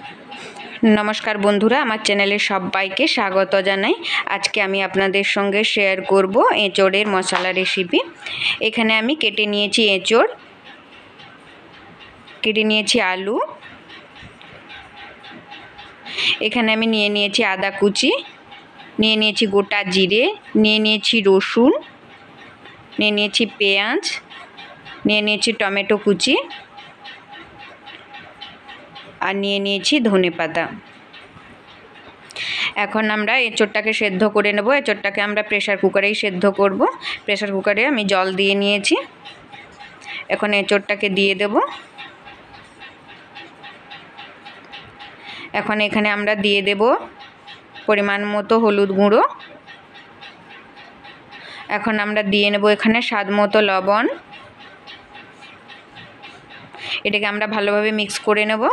नमस्कार बंधुरा आमार चैनेले सबाइके स्वागत जानाई। आज के आमी आपनादेर संगे शेयर करब एँचोड़ेर मशला रेसिपि। एखाने आमी केटे निয়েছি एँचोड़, केटे निয়েছি आलू, एखाने आमी निয়েছি आदा कुचि, निয়েছি गोटा जिरे, निয়েছি रसुन, निয়েছি पेঁয়াজ, निয়েছি टमेटो कुचि আর নিয়ে নিয়েছি ধনেপাতা। এখন আমরা এঁচোড়টাকে সেদ্ধ করে নেব। এঁচোড়টাকে আমরা প্রেসার কুকারেই সেদ্ধ করব। প্রেসার কুকারে আমি জল দিয়ে নিয়েছি। এখন এঁচোড়টাকে দিয়ে দেব। এখন এখানে আমরা দিয়ে দেব পরিমাণ মতো হলুদ গুঁড়ো। এখন আমরা দিয়ে নেব এখানে স্বাদ মতো লবণ। এটাকে আমরা ভালোভাবে মিক্স করে নেব।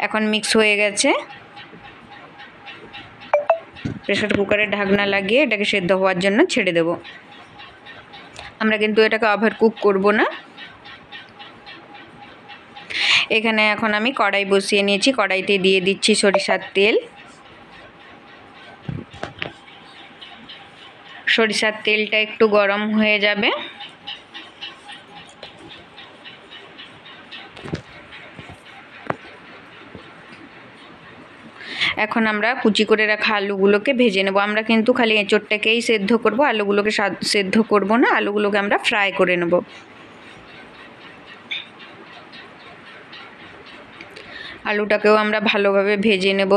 এখন মিক্স হয়ে গেছে। প্রেসার কুকারের ঢাকনা লাগিয়ে এটাকে সেদ্ধ হওয়ার জন্য ছেড়ে দেব। আমরা কিন্তু এটাকে ওভার কুক করব না। এখানে এখন আমি কড়াই বসিয়ে নিয়েছি। কড়াইতে দিয়ে দিচ্ছি সরিষার তেল। সরিষার তেলটা একটু গরম হয়ে যাবে। এখন আমরা কুচি করে রাখা আলুগুলোকে ভেজে নেব। আমরা কিন্তু খালি এঁচোড়টাকেই সেদ্ধ করব, আলুগুলোকে সেদ্ধ করব না। আলুগুলোকে আমরা ফ্রাই করে নেব। আলুটাকেও আমরা ভালোভাবে ভেজে নেব।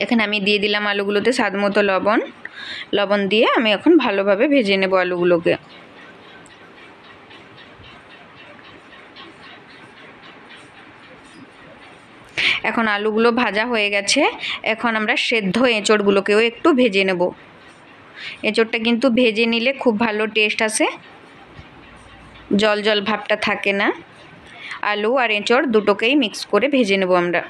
এখানে আমি দিয়ে দিলাম আলুগুলোতে স্বাদ মতো লবণ। লবণ দিয়ে আমি এখন ভালোভাবে ভেজে নেব আলুগুলোকে। এখন আলুগুলো ভাজা হয়ে গেছে। এখন আমরা সেদ্ধ এঁচোড়গুলোকেও একটু ভেজে নেব। এঁচোড়টা কিন্তু ভেজে নিলে খুব ভালো টেস্ট আসে, জল জল ভাবটা থাকে না। আলু আর এঁচোড় দুটোকেই মিক্স করে ভেজে নেব আমরা।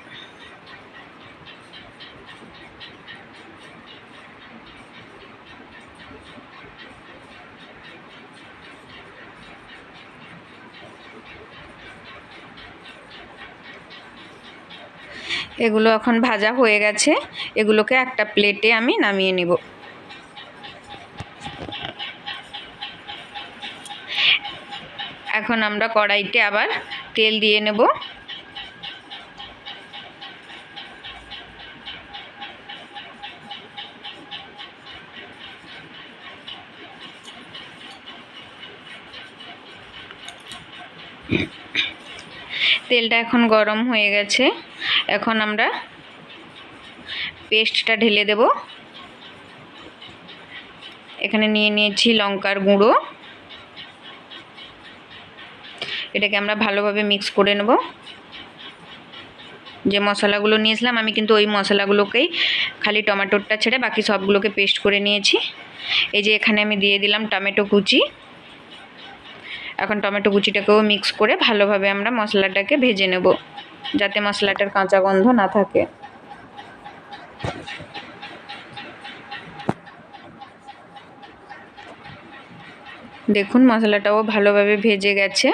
এগুলো এখন ভাজা হয়ে গেছে। এগুলোকে একটা প্লেটে আমি নামিয়ে নেব। এখন আমরা কড়াইতে আবার তেল দিয়ে নেব। তেলটা এখন গরম হয়ে গেছে। এখন আমরা পেস্টটা ঢেলে দেব। এখানে নিয়ে নিয়েছি লঙ্কার গুঁড়ো। এটাকে আমরা ভালোভাবে মিক্স করে নেব। যে মশলাগুলো নিয়েছিলাম আমি কিন্তু ওই মশলাগুলোকেই খালি টমেটোটা ছেড়ে বাকি সবগুলোকে পেস্ট করে নিয়েছি। এই যে এখানে আমি দিয়ে দিলাম টমেটো কুচি। এখন টমেটো কুচিটাকেও মিক্স করে ভালোভাবে আমরা মশলাটাকে ভেজে নেব, যাতে মশলাটার কাঁচা গন্ধ না থাকে। দেখুন মশলাটাও ভালোভাবে ভেজে গেছে।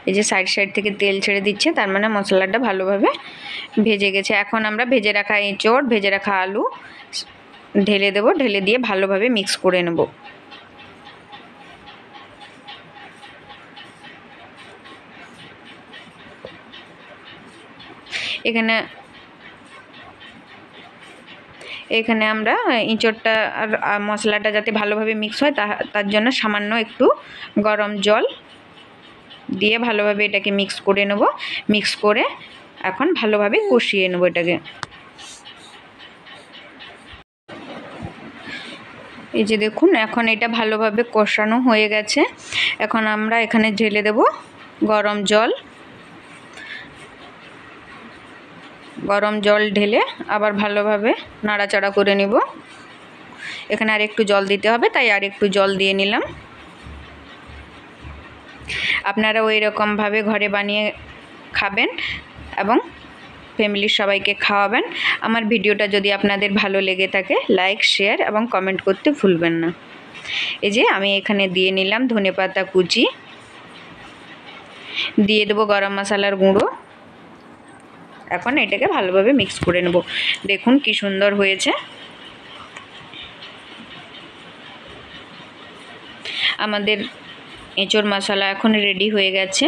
এই যে সাইড সাইড থেকে তেল ছেড়ে দিচ্ছে, তার মানে মশলাটা ভালোভাবে ভেজে গেছে। এখন আমরা ভেজে রাখা এঁচোড়, ভেজে রাখা আলু ঢেলে দেব। ঢেলে দিয়ে ভালোভাবে মিক্স করে নেব। এখানে আমরা এঁচোড়টা আর মশলাটা যাতে ভালোভাবে মিক্স হয় তার জন্য সামান্য একটু গরম জল দিয়ে ভালোভাবে এটাকে মিক্স করে নেব। মিক্স করে এখন ভালোভাবে কষিয়ে নেব এটাকে। এই যে দেখুন এখন এটা ভালোভাবে কষানো হয়ে গেছে। এখন আমরা এখানে ঢেলে দেব গরম জল। গরম জল ঢেলে আবার ভালোভাবে নাড়াচাড়া করে নেব। এখানে আর একটু জল দিতে হবে, তাই আর একটু জল দিয়ে নিলাম। আপনারা ওই রকমভাবে ঘরে বানিয়ে খাবেন এবং ফ্যামিলির সবাইকে খাওয়াবেন। আমার ভিডিওটা যদি আপনাদের ভালো লেগে থাকে লাইক, শেয়ার এবং কমেন্ট করতে ভুলবেন না। এই যে আমি এখানে দিয়ে নিলাম ধনেপাতা কুচি, দিয়ে দেবো গরম মশলার গুঁড়ো। এখন এটাকে ভালোভাবে মিক্স করে নেব। দেখুন কি সুন্দর হয়েছে। আমাদের এঁচোড় মশলা এখন রেডি হয়ে গেছে।